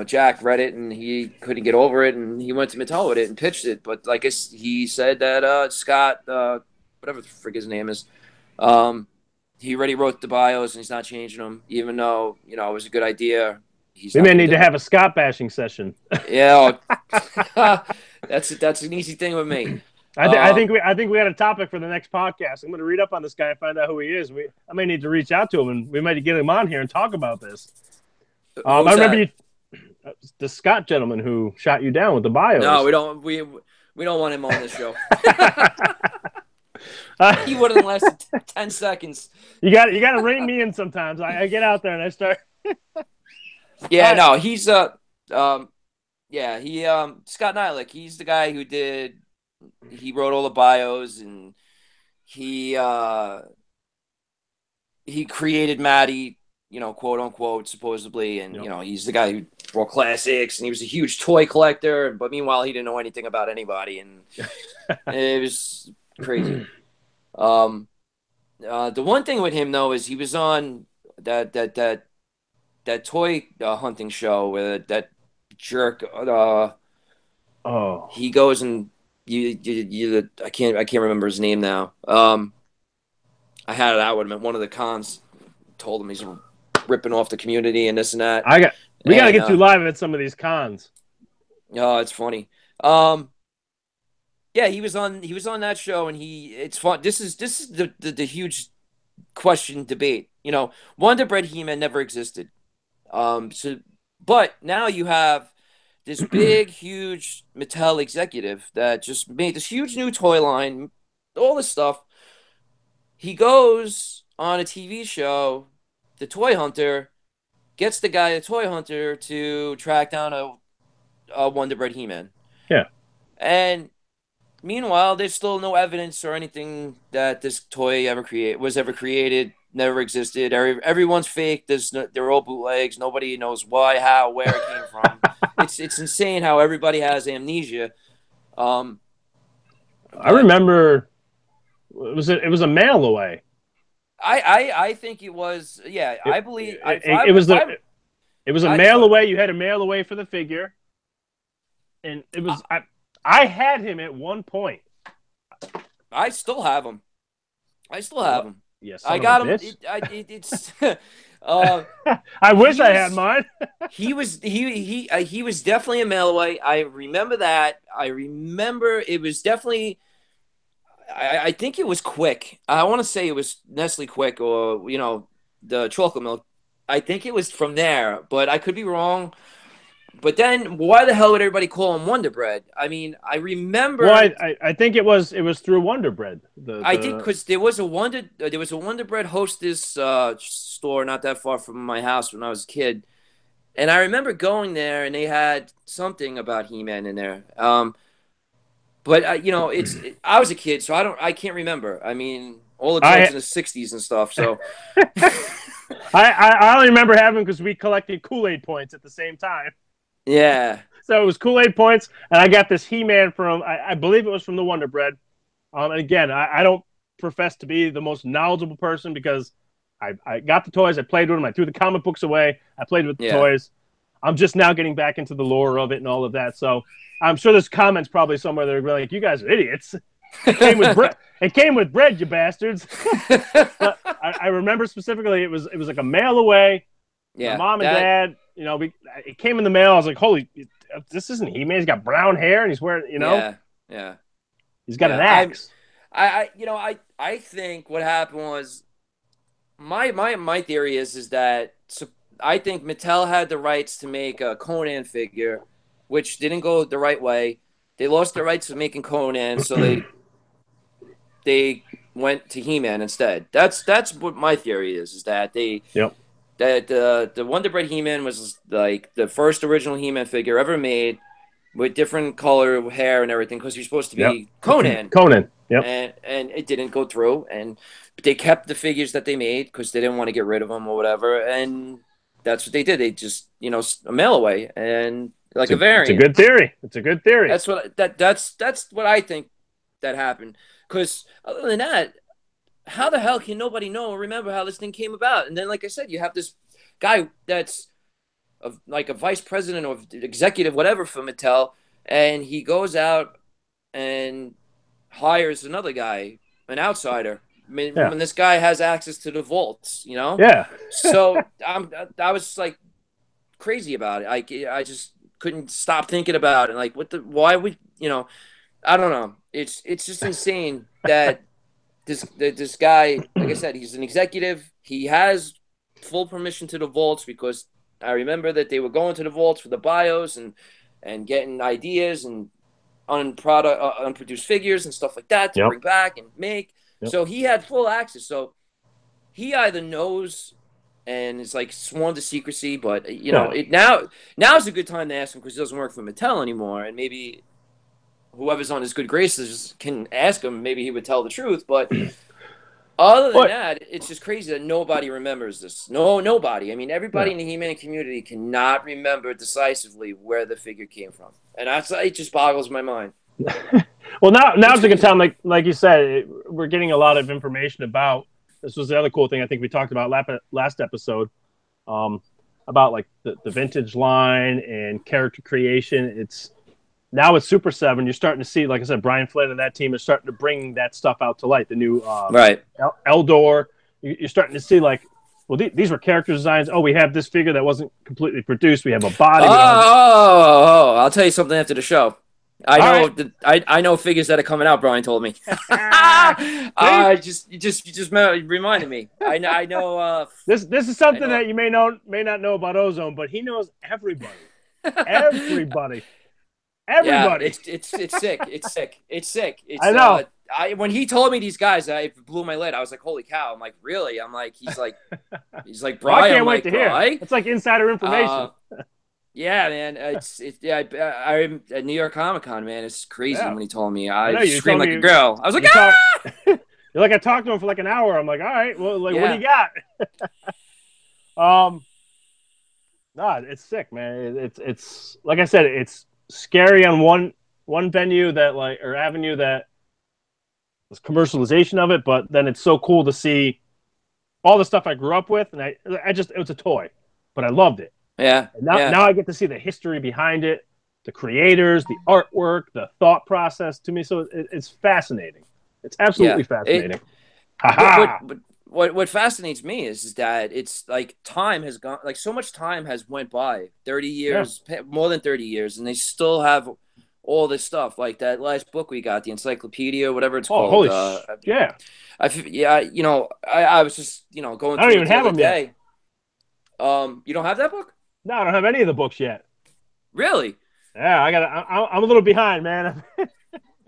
Jack read it and he couldn't get over it, and he went to Mattel with it and pitched it. But like he said that Scott, whatever the frig his name is, he already wrote the bios and he's not changing them, even though it was a good idea. We may need to have a Scott bashing session. Yeah, that's an easy thing with me. I think we had a topic for the next podcast. I'm going to read up on this guy and find out who he is. I may need to reach out to him and we might get him on here and talk about this. I remember the Scott gentleman who shot you down with the bios. No, we don't. We don't want him on this show. He wouldn't last 10 seconds. You got to rein me in sometimes. I get out there and I start. Yeah, no, he's Scott Nylick. He's the guy who he wrote all the bios, and he created Maddie, quote unquote, supposedly, and Yep. he's the guy who wrote classics, and he was a huge toy collector. But meanwhile, he didn't know anything about anybody, and it was crazy. The one thing with him though is he was on that toy hunting show where that jerk. He goes and I can't remember his name now. I had it out with him at one of the cons. Told him he's ripping off the community and this and that. We got to get you live at some of these cons. Oh, it's funny. Yeah, he was on that show, and it's fun. This is the huge question debate. Wonder Bread He-Man never existed. But now you have this big, huge Mattel executive that just made this huge new toy line, all this stuff. He goes on a TV show, The Toy Hunter, gets the guy, the Toy Hunter, to track down a Wonder Bread He-Man. Yeah. And meanwhile, there's still no evidence or anything that this toy was ever created, never existed. Everyone's fake. They're all bootlegs. Nobody knows why, how, where it came from. It's insane how everybody has amnesia. I remember it was a mail away. I think it was. Yeah, I believe it was a mail away. You had a mail away for the figure, and it was I had him at one point. I still have him. Yes, I got him. It's. I wish I had mine. he was definitely a mail away. I remember that. I remember it was definitely. I think it was Quick. I want to say it was Nestle Quick or the chocolate milk. I think it was from there, but I could be wrong. But then, why the hell would everybody call him Wonder Bread? I mean, I remember. Well, I think it was through Wonder Bread. I think because there was a Wonder Bread Hostess store not that far from my house when I was a kid, and I remember going there and they had something about He-Man in there. But I was a kid, so I can't remember. I mean, all the toys in the '60s and stuff. So I only remember having because we collected Kool-Aid points at the same time. Yeah. So it was Kool-Aid points, and I got this He-Man from I believe it was from the Wonder Bread. And again, I don't profess to be the most knowledgeable person because I got the toys, I played with them, I threw the comic books away, I played with the toys. I'm just now getting back into the lore of it and all of that. So I'm sure there's comments probably somewhere that are like, "You guys are idiots. It came with bread. It came with bread, you bastards." But I remember specifically it was like a mail away. Yeah, my mom and dad, it came in the mail. I was like, "Holy, this isn't He-Man. He's got brown hair and he's wearing, yeah. He's got an axe." I think what happened was my theory is that I think Mattel had the rights to make a Conan figure, which didn't go the right way. They lost the rights to making Conan, so they went to He-Man instead. That's what my theory is that that the Wonder Bread He-Man was like the first original He-Man figure ever made with different color hair and everything because he was supposed to be Conan. Yep. And it didn't go through, and they kept the figures that they made because they didn't want to get rid of them or whatever, and that's what they did. They just a mail away and a variant. It's a good theory. That's what I think that happened. Because other than that, how the hell can nobody know or remember how this thing came about? And then, like I said, you have this guy that's like a vice president or executive, whatever, for Mattel, and he goes out and hires another guy, an outsider. I mean, when this guy has access to the vaults, Yeah. So I was like crazy about it. I just couldn't stop thinking about it. Like, why would I don't know. It's just insane that this guy, like I said, he's an executive. He has full permission to the vaults because I remember that they were going to the vaults for the bios and getting ideas and unproduced figures and stuff like that to Yep. bring back and make. Yep. So he had full access. So he either knows and it's like sworn to secrecy, but now's a good time to ask him because he doesn't work for Mattel anymore, and maybe whoever's on his good graces can ask him. Maybe he would tell the truth, but. Other than that, it's just crazy that nobody remembers this. Nobody. I mean, everybody in the He-Man community cannot remember decisively where the figure came from, and it just boggles my mind. Well, now's a good time, like you said, we're getting a lot of information about. This was the other cool thing I think we talked about last episode, about like the vintage line and character creation. Now with Super 7, you're starting to see, like I said, Brian Flynn and that team is starting to bring that stuff out to light. The new right Eldor, you're starting to see like, well, these were character designs. Oh, we have this figure that wasn't completely produced. We have a body. I'll tell you something after the show. I know figures that are coming out. Brian told me. You just reminded me. I know. This is something that you may not know about Ozone, but he knows everybody. Everybody. Yeah, it's sick. It's sick. It's sick. I know. When he told me these guys, I blew my lid. I was like, "Holy cow!" I'm like, "Really?" I'm like, "He's like Brian." Well, I can't wait like, to hear. It's like insider information. Yeah, man. I'm at New York Comic Con, man. It's crazy when he told me. I screamed like a girl. I was like, "Ah!" You're like, I talked to him for like an hour. I'm like, all right, well, like, what do you got? No, it's sick, man. It's like I said, it's scary on one venue that or avenue that was commercialization of it, but then it's so cool to see all the stuff I grew up with, and it was a toy, but I loved it. Yeah. And now I get to see the history behind it, the creators, the artwork, the thought process to me. So it's fascinating. It's absolutely fascinating. What fascinates me is that it's like time has gone, like so much time has went by, 30 years, more than 30 years, and they still have all this stuff. Like that last book we got, the encyclopedia, whatever it's called. Holy yeah. I was just, going through I don't even have them yet. You don't have that book? No, I don't have any of the books yet. Really? Yeah, I'm a little behind, man.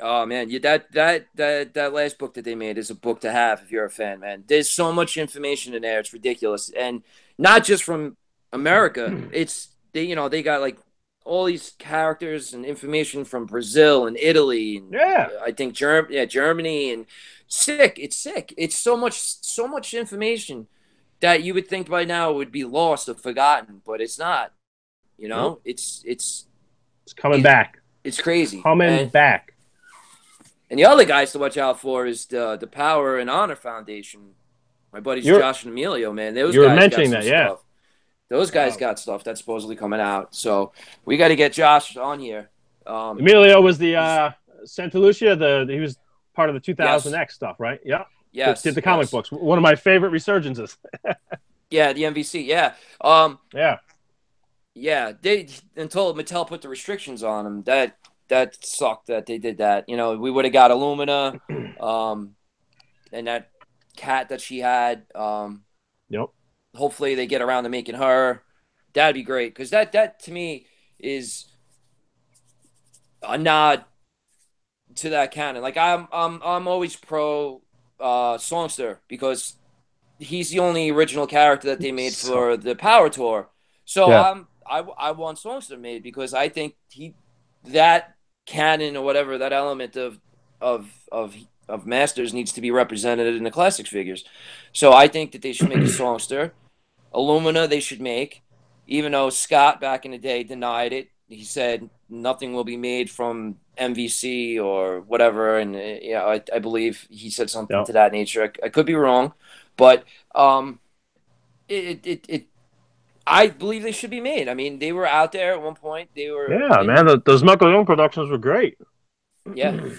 Oh man, that last book that they made is a book to have if you're a fan, man. There's so much information in there, it's ridiculous, and not just from America. It's they got like all these characters and information from Brazil and Italy, and I think Germany, and it's sick. It's so much information that you would think by now would be lost or forgotten, but it's not. It's coming back. It's crazy. Coming back. And the other guys to watch out for is the Power and Honor Foundation. My buddies Josh and Emilio, man. You were mentioning that, stuff. Those guys got stuff that's supposedly coming out. So we got to get Josh on here. Emilio was the Santa Lucia. He was part of the 2000X stuff, right? Yeah. Yes. Did the comic books. One of my favorite resurgences. Yeah, the MVC. Yeah. Yeah. Until Mattel put the restrictions on them, that sucked that they did that. We would have got Illumina, and that cat that she had. Yep. Hopefully they get around to making her. That'd be great because that to me is a nod to that canon. Like I'm always pro Songster because he's the only original character that they made for the Power Tour. So I want Songster made because I think that canon or whatever, that element of Masters needs to be represented in the classics figures. So I think that they should make a Songster. Illumina they should make, even though Scott back in the day denied it. He said nothing will be made from MVC or whatever, and I believe he said something to that nature. I could be wrong, but I believe they should be made. I mean, they were out there at one point. They were man. Those Michael Young productions were great. Yeah.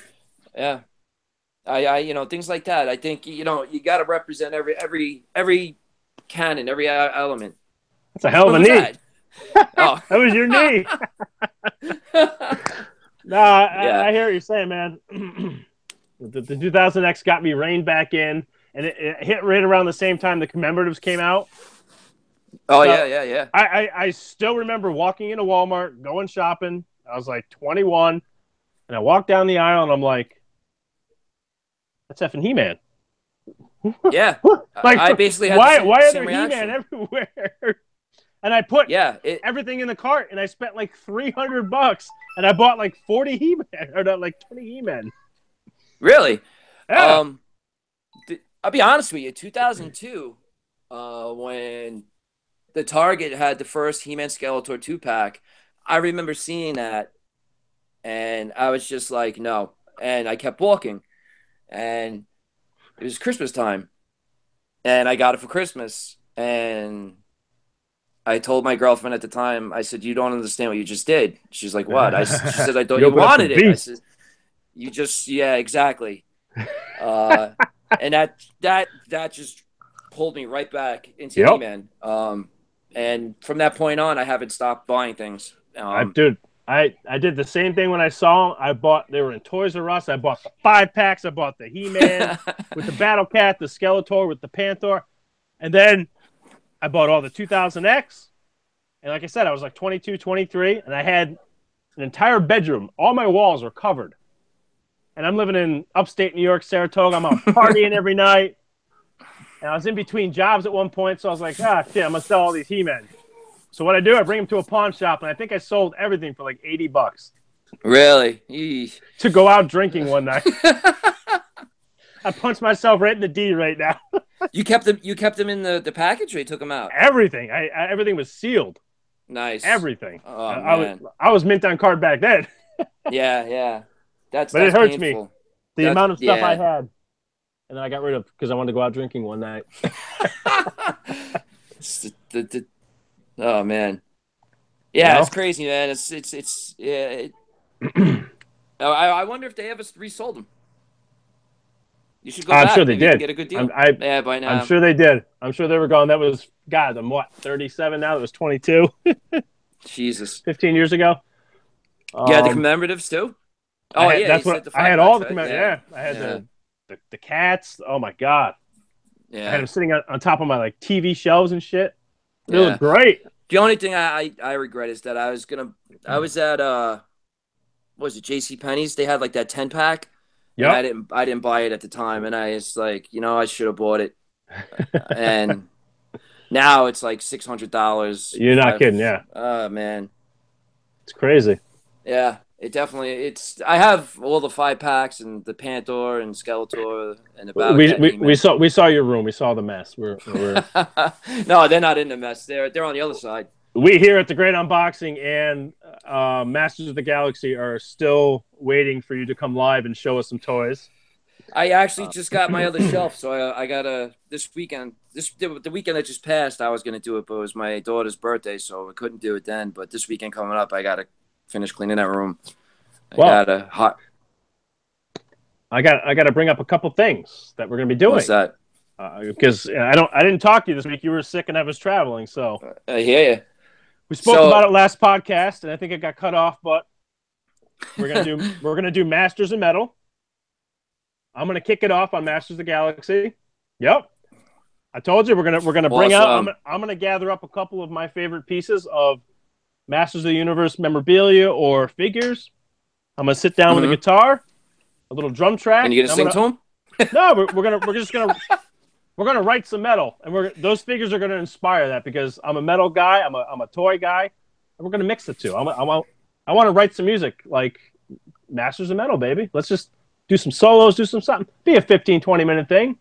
I things like that. I think you got to represent every canon, every element. That's a hell of a knee. Oh, that was your knee. I hear what you're saying, man. The 2000X got me reined back in, and it hit right around the same time the commemoratives came out. Oh So yeah. I still remember walking into Walmart, going shopping. I was like 21, and I walked down the aisle, and I'm like, "That's effing He-Man." Yeah. Like, I basically had the why are same there He-Man reaction. everywhere? And I put Yeah, it everything in the cart, and I spent like $300, and I bought like 40 He-Man or not, like 20 He-Man. really. Yeah. Um, I'll be honest with you. 2002, when the Target had the first He-Man Skeletor 2-pack, I remember seeing that, and I was just like, no. And I kept walking, and it was Christmas time, and I got it for Christmas, and I told my girlfriend at the time, I said, "You don't understand what you just did." She's like, "What?" She said, "I thought You you open up the wanted it." I beast. said, "You just, yeah, exactly." Uh, and that just pulled me right back into Yep. He-Man. And from that point on, I haven't stopped buying things. Dude, I did the same thing when I saw them. They were in Toys R Us. I bought the 5 packs. I bought the He-Man with the Battle Cat, the Skeletor with the Panther. And then I bought all the 2000X. And like I said, I was like 22, 23, and I had an entire bedroom. All my walls were covered. And I'm living in upstate New York, Saratoga. I'm out partying every night. And I was in between jobs at one point, so I was like, shit, I'm going to sell all these He-Men. So what I do, I bring them to a pawn shop, and I think I sold everything for like $80 Really? Eesh. to go out drinking one night. I punched myself right in the D right now. You kept them. You kept them in the package, or you took them out? Everything. Everything was sealed. Nice. Everything. Oh I man. was mint on card back then. Yeah. But it That's hurts me. painful. The amount of stuff I Yeah. had. And then I got rid of because I wanted to go out drinking one night. Oh man. You Yeah, know? it's crazy, man. It's yeah. I wonder if they ever resold them. You should go I'm sure back. they Maybe you can did. get a good I'm deal. I Yeah, by I'm now. sure they did. I'm sure they were gone. That was God, I'm what, 37 now? That was 22, Jesus. 15 years ago. You had the Um commemoratives too? Oh yeah, you that's what said the I five had all packs, the right? command. Yeah. Yeah, I had Yeah. the cats. Oh my God. I had Yeah. them sitting on top of my like TV shelves and shit. They look Yeah. great. The only thing I regret is that I was at what was it, JC Penney's? They had like that 10-pack, and Yep. I didn't buy it at the time, and I was like, I should have bought it. And now it's like $600. You're not Five. kidding. Yeah. Oh man. It's crazy. Yeah, it's I have all the 5 packs and the Panther and Skeletor and the Battle Cat and He-Man. We saw your room. We saw the mess. We're No, they're not in the mess. They're on the other side. we here at the Great Unboxing and Masters of the Galaxy are still waiting for you to come live and show us some toys. I actually just got my other shelf, so I got this weekend. The weekend that just passed, I was gonna do it, but it was my daughter's birthday, so I couldn't do it then. But this weekend coming up, I gotta finish cleaning that room. I Well, gotta hot. I got to bring up a couple things that we're going to be What's doing that? because I didn't talk to you this week. You were sick and I was traveling, so I hear you. we spoke about So it last podcast, and I think it got cut off. But we're gonna do Masters of Metal. I'm gonna kick it off on Masters of the Galaxy. Yep, I told you we're gonna bring out. awesome. I'm gonna gather up a couple of my favorite pieces of Masters of the Universe memorabilia or figures. I'm gonna sit down with a Mm-hmm. guitar, a little drum track. And you gonna I'm sing gonna to him? no, we're gonna write some metal, and those figures are gonna inspire that because I'm a metal guy. I'm a toy guy, and we're gonna mix the two. I want to write some music like Masters of Metal, baby. Let's just do some solos, do some something. Be a 15, 20-minute thing.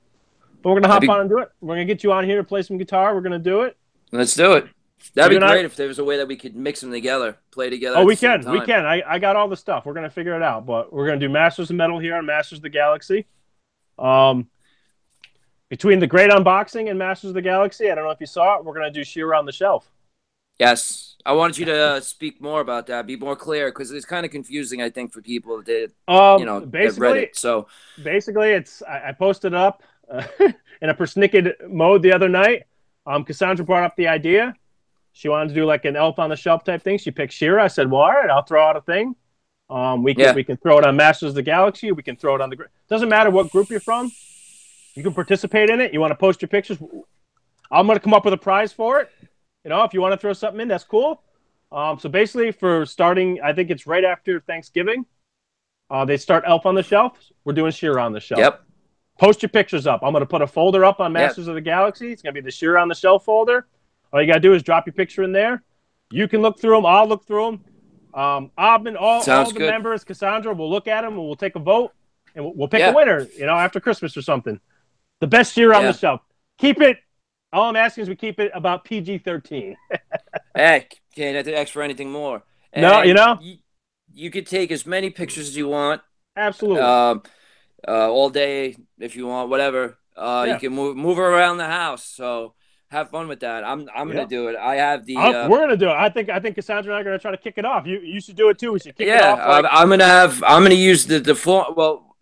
But we're gonna hop on and do it. We're gonna get you on here to play some guitar. We're gonna do it. Let's do it. That'd You be and I. great if there was a way that we could mix them together, play together Oh, at the we same can. We time. can. I got all the stuff. We're gonna figure it out. But we're gonna do Masters of Metal here on Masters of the Galaxy. Between the Great Unboxing and Masters of the Galaxy, I don't know if you saw it. We're gonna do Sheer on the Shelf. Yes, I wanted you to speak more about that, be more clear, because it's kind of confusing, I think, for people that that read Basically, it. So it's I posted up in a persnicked mode the other night. Cassandra brought up the idea. She wanted to do like an Elf on the Shelf type thing. She picked She-Ra. I said, "Well, all right, I'll throw out a thing. yeah, We can throw it on Masters of the Galaxy. We can throw it on the. Doesn't matter what group you're from. You can participate in it. You want to post your pictures. I'm going to come up with a prize for it. If you want to throw something in, that's cool. So basically, for starting, I think it's right after Thanksgiving. They start Elf on the Shelf. We're doing She-Ra on the Shelf. Yep. Post your pictures up. I'm going to put a folder up on Yep. Masters of the Galaxy. It's going to be the She-Ra on the Shelf folder. All you got to do is drop your picture in there. You can look through them. I'll look through them. Abin, all the members, Cassandra, we'll look at them and we'll take a vote and we'll pick a winner, after Christmas or something. The best She-Ra on the Shelf. Keep it. All I'm asking is we keep it about PG-13. Heck, can't have to ask for anything more. And no, you could take as many pictures as you want. Absolutely. All day if you want, whatever. You can move around the house. So have fun with that. I'm gonna do it. I have the. We're gonna do it. I think Cassandra and I are gonna try to kick it off. You should do it too. We should kick it off. I'm gonna use the deformed. Well,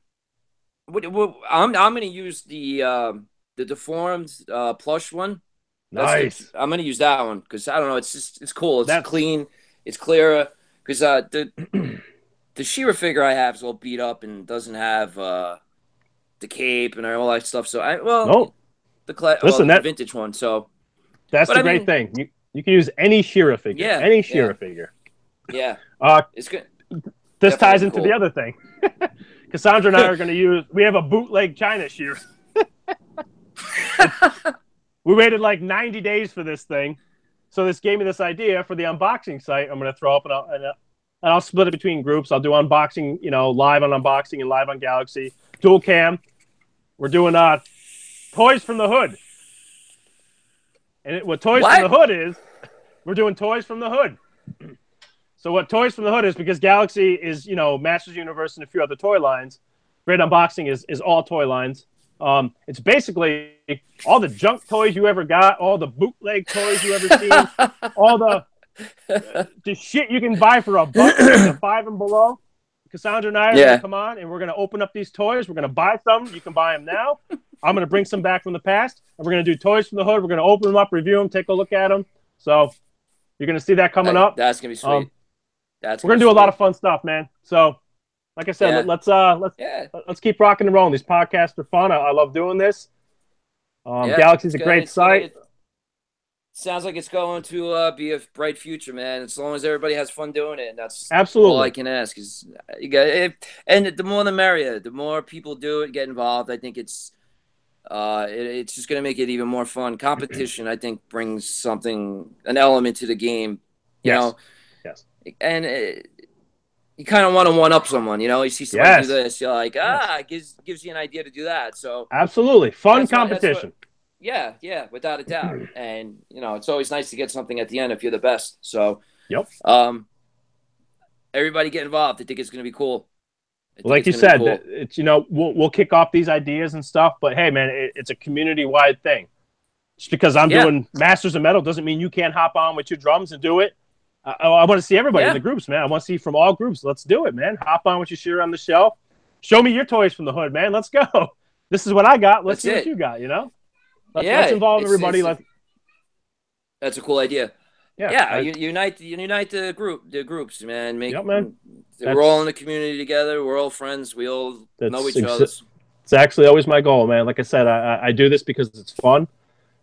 I'm gonna use the deformed plush one. Nice. I'm gonna use that one because I don't know. It's cool. It's clean. It's clearer. Because the She-Ra figure I have is all beat up and doesn't have the cape and all that stuff. So the vintage one. So that's the great thing. You can use any She-Ra figure. Yeah, any She-Ra figure. Yeah. It's good. This ties into the other thing. Cassandra and I are going to use. We have a bootleg China She-Ra. We waited like 90 days for this thing. So this gave me this idea for the unboxing site. I'm going to throw up and I'll split it between groups. I'll do unboxing, live on unboxing and live on Galaxy. Dual cam. We're doing toys from the hood. And what toys from the hood is, we're doing toys from the hood. So what toys from the hood is, because Galaxy is, Masters Universe and a few other toy lines. Great Unboxing is all toy lines. It's basically all the junk toys you ever got, all the bootleg toys you ever seen, all the shit you can buy for $1, the $5 and below. Cassandra and I are going to come on, and we're going to open up these toys. We're going to buy some. You can buy them now. I'm going to bring some back from the past, and we're going to do toys from the hood. We're going to open them up, review them, take a look at them. So you're going to see that coming up. That's going to be sweet. We're going to do a lot of fun stuff, man. So like I said, let's keep rocking and rolling. These podcasts are fun. I love doing this. Galaxy's a great site. Sounds like it's going to be a bright future, man. As long as everybody has fun doing it, and that's absolutely all I can ask. Is and the more the merrier. The more people do it, get involved. I think it's just going to make it even more fun. Competition, I think, brings an element to the game. You know, and you kind of want to one up someone. You see someone do this, you're like, gives you an idea to do that. So absolutely fun competition. Yeah, without a doubt. And, it's always nice to get something at the end if you're the best. So, everybody get involved. I think it's going to be cool. Like you said, it's, we'll kick off these ideas and stuff, but hey, man, it's a community-wide thing. Just because I'm doing Masters of Metal doesn't mean you can't hop on with your drums and do it. I want to see everybody in the groups, man. I want to see from all groups. Let's do it, man. Hop on with your She-Ra on the shelf. Show me your toys from the hood, man. Let's go. This is what I got. Let's see what you got, Let's involve everybody. That's a cool idea. Unite the groups, man. We're all in the community together. We're all friends. We all know each other. It's actually always my goal, man. Like I said, I do this because it's fun.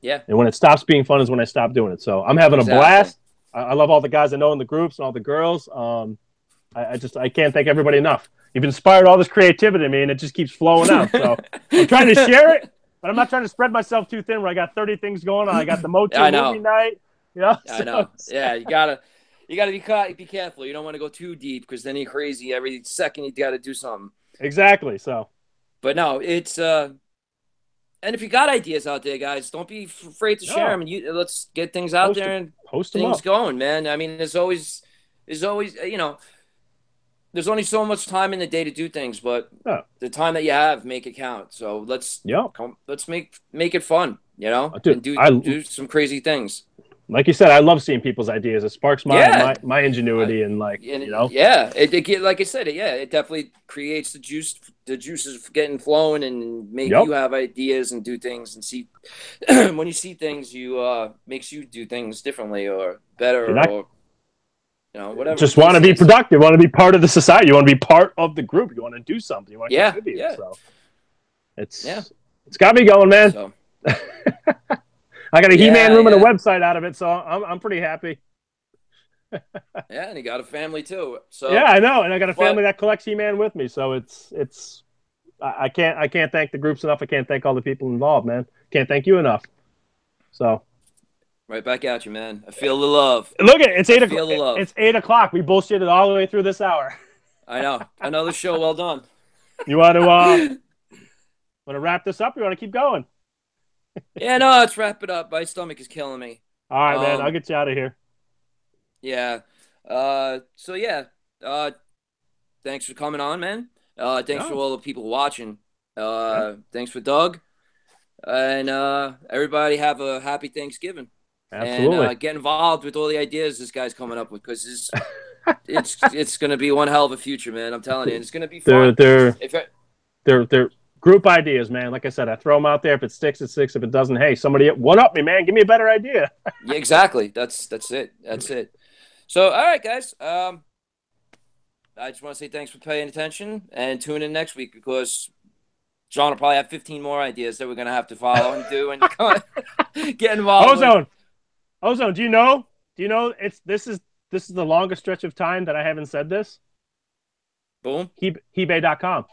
Yeah. And when it stops being fun is when I stop doing it. So I'm having a blast. I love all the guys I know in the groups and all the girls. I can't thank everybody enough. You've inspired all this creativity in me, and it just keeps flowing out. So I'm trying to share it, but I'm not trying to spread myself too thin where I got 30 things going on. I got the MOTU movie night. I know. Yeah, you gotta be careful. You don't want to go too deep because then you're crazy. Every second you got to do something. Exactly. So, but no, it's and if you got ideas out there, guys, don't be afraid to share them. And let's get things out there and post things going, man. I mean, there's always there's only so much time in the day to do things, but the time that you have, make it count. So let's make it fun, and do some crazy things. Like you said, I love seeing people's ideas. It sparks my ingenuity and it like I said, it definitely creates the juices getting flowing and make you have ideas and do things and see. When you see things, makes you do things differently or better whatever. Just want to be productive. Want to be part of the society. You want to be part of the group. You want to do something. You want to contribute. So it's got me going, man. So. I got a He-Man Yeah, room and a yeah, website out of it, so I'm pretty happy. yeah, and he got a family too. Yeah, So, I know, and I got a family but that collects He-Man with me, so it's I can't thank the groups enough. I can't thank all the people involved, man. Can't thank you enough. So right back at you, man. I feel the love. look at it. It's I 8 o'clock. feel the love. It's 8 o'clock. We bullshitted all the way through this hour. I know. Another show well done. You want to wrap this up? Or you want to keep going? Yeah, no, let's wrap it up. My stomach is killing me. All right, man. I'll Um, get you out of here. yeah. So yeah. Thanks for coming on, man. Thanks for No, all the people watching. yeah, Thanks for Doug. And everybody have a happy Thanksgiving. And absolutely. get involved with all the ideas this guy's coming up with because it's going to be one hell of a future, man. I'm telling you, and it's going to be They're fun. they're If it, they're group ideas, man. Like I said, I throw them out there. If it sticks, it sticks. If it doesn't, hey, somebody one up me, man. Give me a better idea. yeah, exactly. That's it. That's it. So, all right, guys. I just want to say thanks for paying attention and tune in next week because John will probably have 15 more ideas that we're going to have to follow and do and get involved with. Ozone, ozone. Do you know? Do you know? This is the longest stretch of time that I haven't said this. Boom. Hebay.com.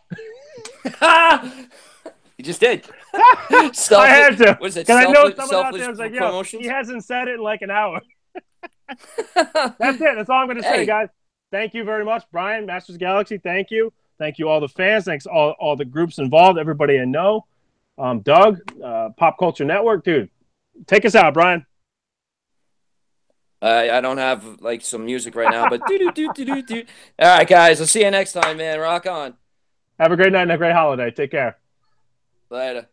You just did. I had to. What is it? Because I know someone out Selfish there is like, yo, he promotions? hasn't said it in like an hour. That's it. That's all I'm going to say, Hey, guys. Thank you very much, Brian, Masters Galaxy. Thank you. Thank you, all the fans. Thanks, all the groups involved, everybody I know. Doug, Pop Culture Network. Dude, take us out, Brian. I don't have like some music right now, but do do do do do do. All right, guys. I'll see you next time, man. Rock on. Have a great night and a great holiday. Take care. Later.